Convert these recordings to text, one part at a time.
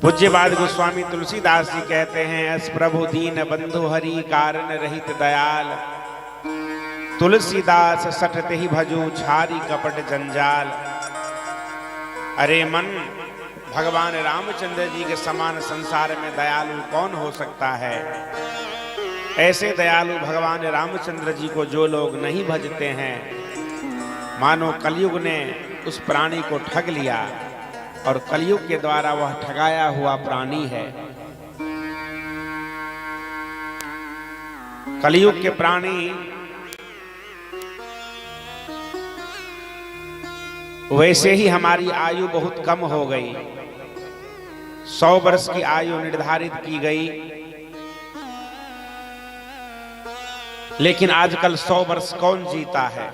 पूज्यपाद गोस्वामी तुलसीदास जी कहते हैं, अस प्रभु दीन बंधु हरि कारण रहित दयाल, तुलसीदास सटते ही भजो छारी कपट जंजाल। अरे मन, भगवान रामचंद्र जी के समान संसार में दयालु कौन हो सकता है। ऐसे दयालु भगवान रामचंद्र जी को जो लोग नहीं भजते हैं, मानो कलयुग ने उस प्राणी को ठग लिया और कलयुग के द्वारा वह ठगाया हुआ प्राणी है। कलयुग के प्राणी वैसे ही हमारी आयु बहुत कम हो गई। 100 वर्ष की आयु निर्धारित की गई, लेकिन आजकल 100 वर्ष कौन जीता है।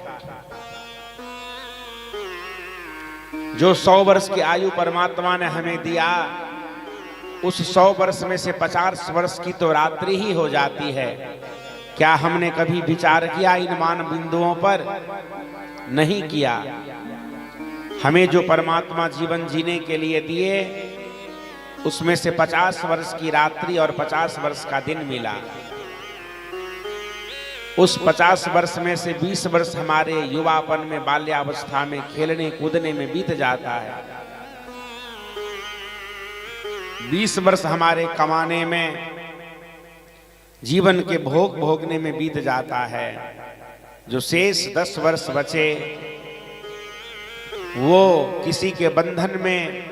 जो 100 वर्ष की आयु परमात्मा ने हमें दिया, उस 100 वर्ष में से 50 वर्ष की तो रात्रि ही हो जाती है। क्या हमने कभी विचार किया इन मान बिंदुओं पर? नहीं किया। हमें जो परमात्मा जीवन जीने के लिए दिए, उसमें से 50 वर्ष की रात्रि और 50 वर्ष का दिन मिला। उस 50 वर्ष में से 20 वर्ष हमारे युवापन में, बाल्यावस्था में, खेलने कूदने में बीत जाता है। 20 वर्ष हमारे कमाने में, जीवन के भोग भोगने में बीत जाता है। जो शेष 10 वर्ष बचे, वो किसी के बंधन में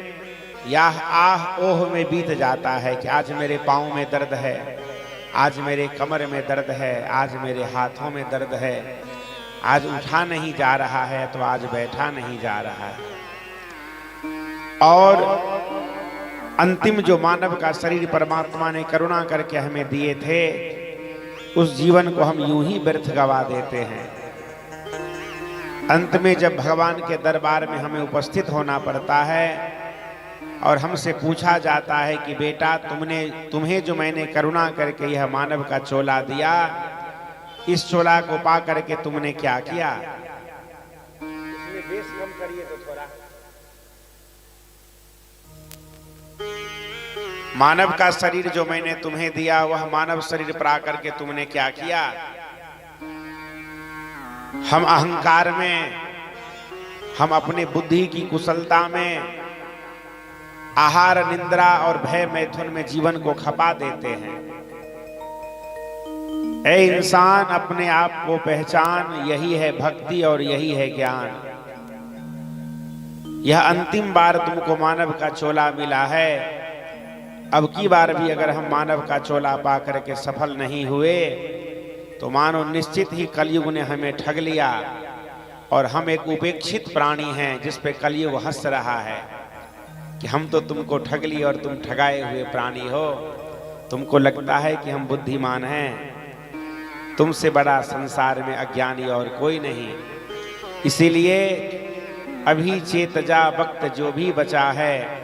या आह ओह में बीत जाता है कि आज मेरे पाँव में दर्द है, आज मेरे कमर में दर्द है, आज मेरे हाथों में दर्द है, आज उठा नहीं जा रहा है तो आज बैठा नहीं जा रहा है। और अंतिम जो मानव का शरीर परमात्मा ने करुणा करके हमें दिए थे, उस जीवन को हम यूं ही व्यर्थ गवा देते हैं। अंत में जब भगवान के दरबार में हमें उपस्थित होना पड़ता है और हमसे पूछा जाता है कि बेटा, तुम्हें जो मैंने करुणा करके यह मानव का चोला दिया, इस चोला को पा करके तुमने क्या किया? इसमें बेस कम करिए तो थोड़ा। मानव का शरीर जो मैंने तुम्हें दिया, वह मानव शरीर पा करके तुमने क्या किया? हम अहंकार में, हम अपने बुद्धि की कुशलता में, आहार निंद्रा और भय मैथुन में जीवन को खपा देते हैं। ऐ इंसान, अपने आप को पहचान, यही है भक्ति और यही है ज्ञान। यह अंतिम बार तुमको मानव का चोला मिला है। अब की बार भी अगर हम मानव का चोला पा करके सफल नहीं हुए, तो मानो निश्चित ही कलयुग ने हमें ठग लिया और हम एक उपेक्षित प्राणी हैं जिस पे कलयुग हंस रहा है कि हम तो तुमको ठग लिए और तुम ठगाए हुए प्राणी हो। तुमको लगता है कि हम बुद्धिमान हैं, तुमसे बड़ा संसार में अज्ञानी और कोई नहीं। इसीलिए अभी चेतजा वक्त जो भी बचा है,